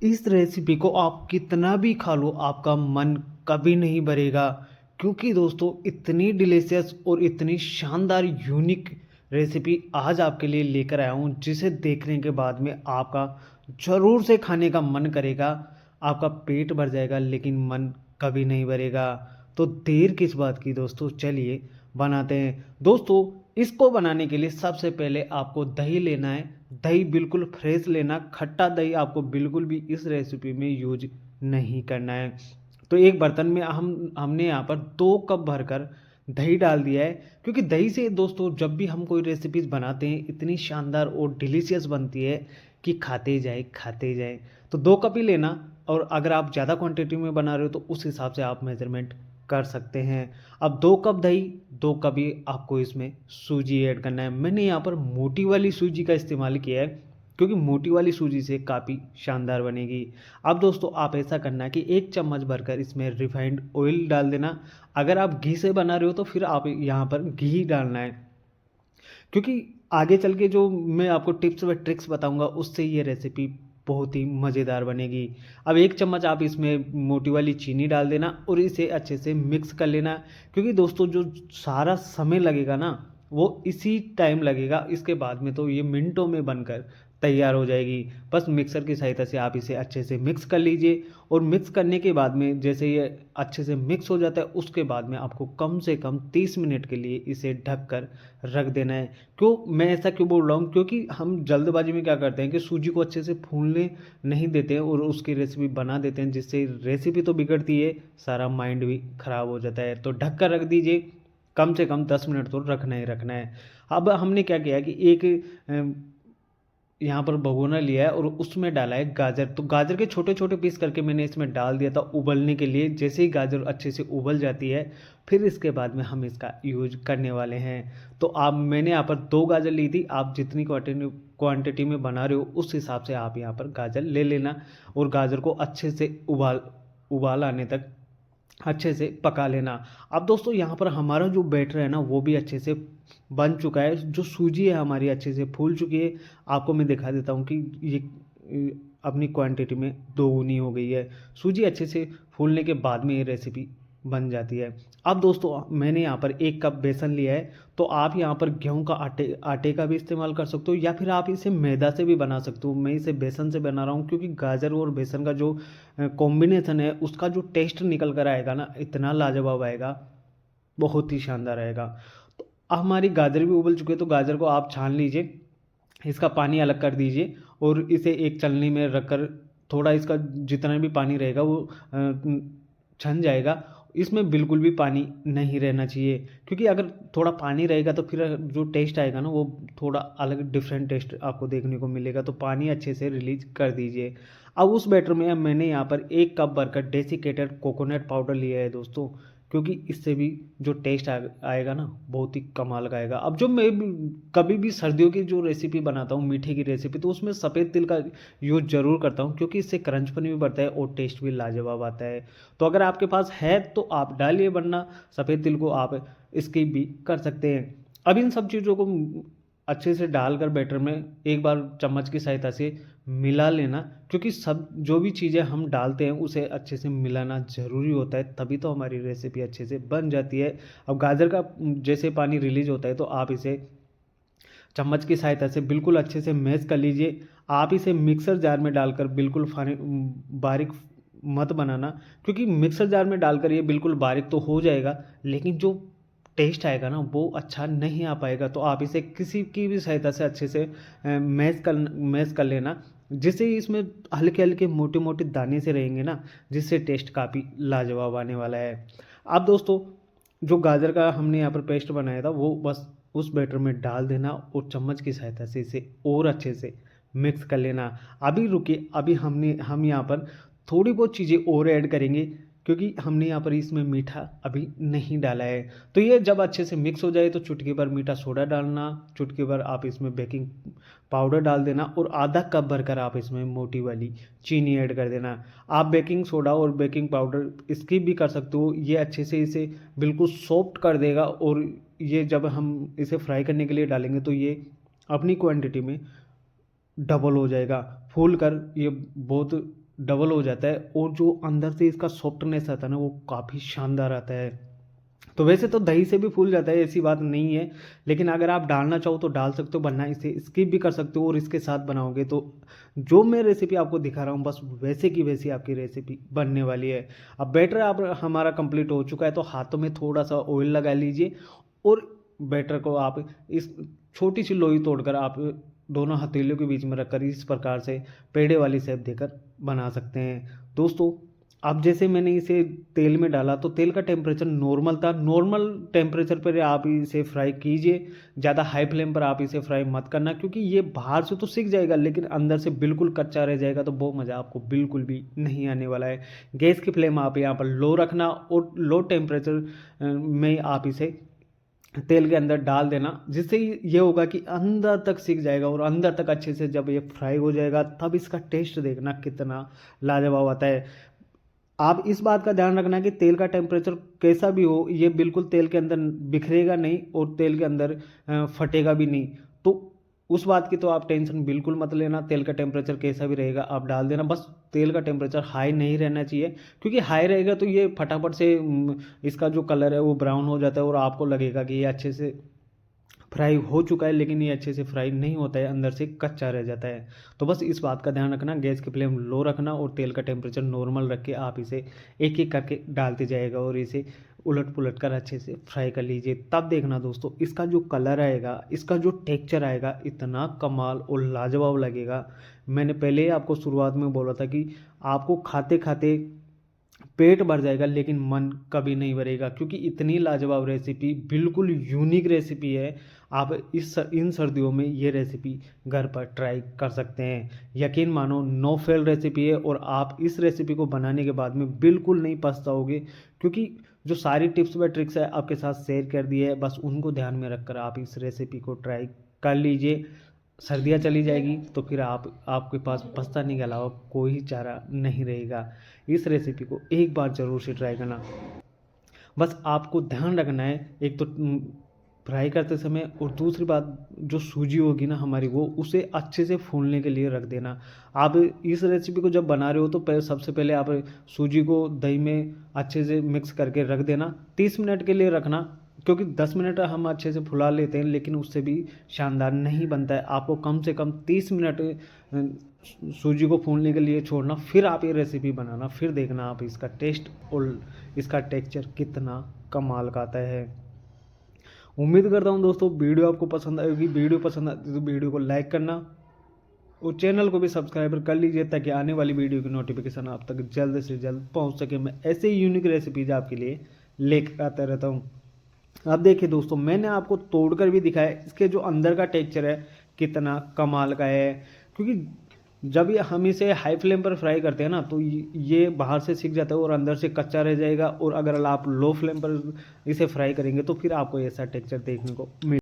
इस रेसिपी को आप कितना भी खा लो आपका मन कभी नहीं भरेगा, क्योंकि दोस्तों इतनी डिलीशियस और इतनी शानदार यूनिक रेसिपी आज आपके लिए लेकर आया हूँ, जिसे देखने के बाद में आपका ज़रूर से खाने का मन करेगा। आपका पेट भर जाएगा लेकिन मन कभी नहीं भरेगा। तो देर किस बात की दोस्तों, चलिए बनाते हैं। दोस्तों, इसको बनाने के लिए सबसे पहले आपको दही लेना है। दही बिल्कुल फ्रेश लेना, खट्टा दही आपको बिल्कुल भी इस रेसिपी में यूज नहीं करना है। तो एक बर्तन में हमने यहाँ पर 2 कप भरकर दही डाल दिया है, क्योंकि दही से दोस्तों जब भी हम कोई रेसिपीज बनाते हैं इतनी शानदार और डिलीशियस बनती है कि खाते जाए खाते जाए। तो 2 कप ही लेना, और अगर आप ज़्यादा क्वांटिटी में बना रहे हो तो उस हिसाब से आप मेजरमेंट कर सकते हैं। अब 2 कप दही, 2 कप ही आपको इसमें सूजी ऐड करना है। मैंने यहाँ पर मोटी वाली सूजी का इस्तेमाल किया है, क्योंकि मोटी वाली सूजी से काफ़ी शानदार बनेगी। अब दोस्तों आप ऐसा करना है कि 1 चम्मच भरकर इसमें रिफाइंड ऑयल डाल देना। अगर आप घी से बना रहे हो तो फिर आप यहाँ पर घी डालना है, क्योंकि आगे चल के जो मैं आपको टिप्स व ट्रिक्स बताऊंगा उससे ये रेसिपी बहुत ही मज़ेदार बनेगी। अब 1 चम्मच आप इसमें मोटी वाली चीनी डाल देना और इसे अच्छे से मिक्स कर लेना, क्योंकि दोस्तों जो सारा समय लगेगा ना वो इसी टाइम लगेगा, इसके बाद में तो ये मिनटों में बनकर तैयार हो जाएगी। बस मिक्सर की सहायता से आप इसे अच्छे से मिक्स कर लीजिए, और मिक्स करने के बाद में जैसे ये अच्छे से मिक्स हो जाता है उसके बाद में आपको कम से कम 30 मिनट के लिए इसे ढक कर रख देना है। क्यों मैं ऐसा क्यों बोल रहा हूँ, क्योंकि हम जल्दबाजी में क्या करते हैं कि सूजी को अच्छे से फूलने नहीं देते हैं और उसकी रेसिपी बना देते हैं, जिससे रेसिपी तो बिगड़ती है, सारा माइंड भी ख़राब हो जाता है। तो ढक कर रख दीजिए, कम से कम 10 मिनट तो रखना ही रखना है। अब हमने क्या किया कि एक यहाँ पर भगोना लिया है और उसमें डाला है गाजर। तो गाजर के छोटे छोटे पीस करके मैंने इसमें डाल दिया था उबलने के लिए। जैसे ही गाजर अच्छे से उबल जाती है फिर इसके बाद में हम इसका यूज करने वाले हैं। तो आप मैंने यहाँ पर 2 गाजर ली थी, आप जितनी क्वांटिटी में बना रहे हो उस हिसाब से आप यहाँ पर गाजर ले लेना, और गाजर को अच्छे से उबाल आने तक अच्छे से पका लेना। अब दोस्तों यहाँ पर हमारा जो बैटर है ना वो भी अच्छे से बन चुका है, जो सूजी है हमारी अच्छे से फूल चुकी है। आपको मैं दिखा देता हूँ कि ये अपनी क्वांटिटी में दोगुनी हो गई है। सूजी अच्छे से फूलने के बाद में ये रेसिपी बन जाती है। अब दोस्तों मैंने यहाँ पर 1 कप बेसन लिया है, तो आप यहाँ पर गेहूं का आटे आटे का भी इस्तेमाल कर सकते हो, या फिर आप इसे मैदा से भी बना सकते हो। मैं इसे बेसन से बना रहा हूँ, क्योंकि गाजर और बेसन का जो कॉम्बिनेशन है उसका जो टेस्ट निकल कर आएगा ना इतना लाजवाब आएगा, बहुत ही शानदार आएगा। तो हमारी गाजर भी उबल चुकी है, तो गाजर को आप छान लीजिए, इसका पानी अलग कर दीजिए, और इसे एक छलनी में रखकर थोड़ा इसका जितना भी पानी रहेगा वो छन जाएगा। इसमें बिल्कुल भी पानी नहीं रहना चाहिए, क्योंकि अगर थोड़ा पानी रहेगा तो फिर जो टेस्ट आएगा ना वो थोड़ा अलग डिफरेंट टेस्ट आपको देखने को मिलेगा। तो पानी अच्छे से रिलीज कर दीजिए। अब उस बैटर में मैंने यहाँ पर 1 कप भरकर डेसिकेटेड कोकोनट पाउडर लिया है दोस्तों, क्योंकि इससे भी जो टेस्ट आएगा ना बहुत ही कमाल का आएगा। अब जो मैं कभी भी सर्दियों की जो रेसिपी बनाता हूँ मीठे की रेसिपी, तो उसमें सफ़ेद तिल का यूज़ ज़रूर करता हूँ, क्योंकि इससे क्रंचपन भी बढ़ता है और टेस्ट भी लाजवाब आता है। तो अगर आपके पास है तो आप डालिए, वरना सफ़ेद तिल को आप स्किप भी कर सकते हैं। अब इन सब चीज़ों को अच्छे से डालकर बैटर में एक बार चम्मच की सहायता से मिला लेना, क्योंकि सब जो भी चीज़ें हम डालते हैं उसे अच्छे से मिलाना ज़रूरी होता है, तभी तो हमारी रेसिपी अच्छे से बन जाती है। अब गाजर का जैसे पानी रिलीज होता है तो आप इसे चम्मच की सहायता से बिल्कुल अच्छे से मैश कर लीजिए। आप इसे मिक्सर जार में डालकर बिल्कुल बारीक मत बनाना, क्योंकि मिक्सर जार में डालकर ये बिल्कुल बारीक तो हो जाएगा लेकिन जो टेस्ट आएगा ना वो अच्छा नहीं आ पाएगा। तो आप इसे किसी की भी सहायता से अच्छे से मैश कर लेना, जिससे इसमें हल्के हल्के मोटे मोटे दाने से रहेंगे ना, जिससे टेस्ट काफ़ी लाजवाब आने वाला है। अब दोस्तों जो गाजर का हमने यहाँ पर पेस्ट बनाया था वो बस उस बैटर में डाल देना, और चम्मच की सहायता से इसे और अच्छे से मिक्स कर लेना। अभी रुकिए, अभी हम यहाँ पर थोड़ी बहुत चीज़ें और ऐड करेंगे, क्योंकि हमने यहाँ पर इसमें मीठा अभी नहीं डाला है। तो ये जब अच्छे से मिक्स हो जाए तो चुटकी भर मीठा सोडा डालना, चुटकी भर आप इसमें बेकिंग पाउडर डाल देना, और आधा कप भरकर आप इसमें मोटी वाली चीनी ऐड कर देना। आप बेकिंग सोडा और बेकिंग पाउडर स्किप भी कर सकते हो, ये अच्छे से इसे बिल्कुल सॉफ्ट कर देगा। और ये जब हम इसे फ्राई करने के लिए डालेंगे तो ये अपनी क्वांटिटी में डबल हो जाएगा, फूल कर ये बहुत डबल हो जाता है और जो अंदर से इसका सॉफ्टनेस आता है ना वो काफ़ी शानदार आता है। तो वैसे तो दही से भी फूल जाता है, ऐसी बात नहीं है, लेकिन अगर आप डालना चाहो तो डाल सकते हो, वरना इसे स्किप भी कर सकते हो और इसके साथ बनाओगे तो जो मैं रेसिपी आपको दिखा रहा हूँ बस वैसे की वैसी आपकी रेसिपी बनने वाली है। अब बैटर आप हमारा कंप्लीट हो चुका है तो हाथों में थोड़ा सा ऑयल लगा लीजिए और बैटर को आप इस छोटी सी लोई तोड़कर आप दोनों हथेलियों के बीच में रखकर इस प्रकार से पेड़े वाली शेप देकर बना सकते हैं। दोस्तों अब जैसे मैंने इसे तेल में डाला तो तेल का टेम्परेचर नॉर्मल था, नॉर्मल टेम्परेचर पर आप इसे फ्राई कीजिए, ज़्यादा हाई फ्लेम पर आप इसे फ्राई मत करना, क्योंकि ये बाहर से तो सीख जाएगा लेकिन अंदर से बिल्कुल कच्चा रह जाएगा तो वो मज़ा आपको बिल्कुल भी नहीं आने वाला है। गैस की फ्लेम आप यहाँ पर लो रखना और लो टेम्परेचर में आप इसे तेल के अंदर डाल देना, जिससे ये होगा कि अंदर तक सीख जाएगा और अंदर तक अच्छे से जब ये फ्राई हो जाएगा तब इसका टेस्ट देखना कितना लाजवाब आता है। आप इस बात का ध्यान रखना कि तेल का टेम्परेचर कैसा भी हो ये बिल्कुल तेल के अंदर बिखरेगा नहीं और तेल के अंदर फटेगा भी नहीं। तो उस बात की तो आप टेंशन बिल्कुल मत लेना, तेल का टेम्परेचर कैसा भी रहेगा आप डाल देना, बस तेल का टेम्परेचर हाई नहीं रहना चाहिए, क्योंकि हाई रहेगा तो ये फटाफट से इसका जो कलर है वो ब्राउन हो जाता है और आपको लगेगा कि ये अच्छे से फ्राई हो चुका है, लेकिन ये अच्छे से फ्राई नहीं होता है, अंदर से कच्चा रह जाता है। तो बस इस बात का ध्यान रखना, गैस की फ्लेम लो रखना और तेल का टेम्परेचर नॉर्मल रख के आप इसे एक एक करके डालते जाएगा और इसे उलट पुलट कर अच्छे से फ्राई कर लीजिए। तब देखना दोस्तों इसका जो कलर आएगा, इसका जो टेक्सचर आएगा, इतना कमाल और लाजवाब लगेगा। मैंने पहले ही आपको शुरुआत में बोला था कि आपको खाते खाते पेट भर जाएगा लेकिन मन कभी नहीं भरेगा, क्योंकि इतनी लाजवाब रेसिपी, बिल्कुल यूनिक रेसिपी है। आप इन सर्दियों में ये रेसिपी घर पर ट्राई कर सकते हैं। यकीन मानो नो फेल रेसिपी है और आप इस रेसिपी को बनाने के बाद में बिल्कुल नहीं पछताओगे, क्योंकि जो सारी टिप्स व ट्रिक्स है आपके साथ शेयर कर दी है, बस उनको ध्यान में रखकर आप इस रेसिपी को ट्राई कर लीजिए। सर्दियाँ चली जाएगी तो फिर आपके पास पछताने के अलावा कोई चारा नहीं रहेगा। इस रेसिपी को एक बार ज़रूर से ट्राई करना। बस आपको ध्यान रखना है, एक तो फ्राई करते समय, और दूसरी बात जो सूजी होगी ना हमारी वो उसे अच्छे से फूलने के लिए रख देना। आप इस रेसिपी को जब बना रहे हो तो सबसे पहले आप सूजी को दही में अच्छे से मिक्स करके रख देना, 30 मिनट के लिए रखना, क्योंकि 10 मिनट हम अच्छे से फुला लेते हैं लेकिन उससे भी शानदार नहीं बनता है। आपको कम से कम 30 मिनट सूजी को फूलने के लिए छोड़ना, फिर आप ये रेसिपी बनाना, फिर देखना आप इसका टेस्ट और इसका टेक्सचर कितना कमाल का आता है। उम्मीद करता हूँ दोस्तों वीडियो आपको पसंद आएगी। वीडियो पसंद आती है तो वीडियो को लाइक करना और चैनल को भी सब्सक्राइब कर लीजिए, ताकि आने वाली वीडियो की नोटिफिकेशन आप तक जल्द से जल्द पहुँच सके। मैं ऐसे ही यूनिक रेसिपीज आपके लिए लेकर आता रहता हूँ। अब देखिए दोस्तों मैंने आपको तोड़कर भी दिखाया, इसके जो अंदर का टेक्सचर है कितना कमाल का है, क्योंकि जब ये हम इसे हाई फ्लेम पर फ्राई करते हैं ना तो ये बाहर से सिक जाता है और अंदर से कच्चा रह जाएगा, और अगर आप लो फ्लेम पर इसे फ्राई करेंगे तो फिर आपको ऐसा टेक्सचर देखने को मिल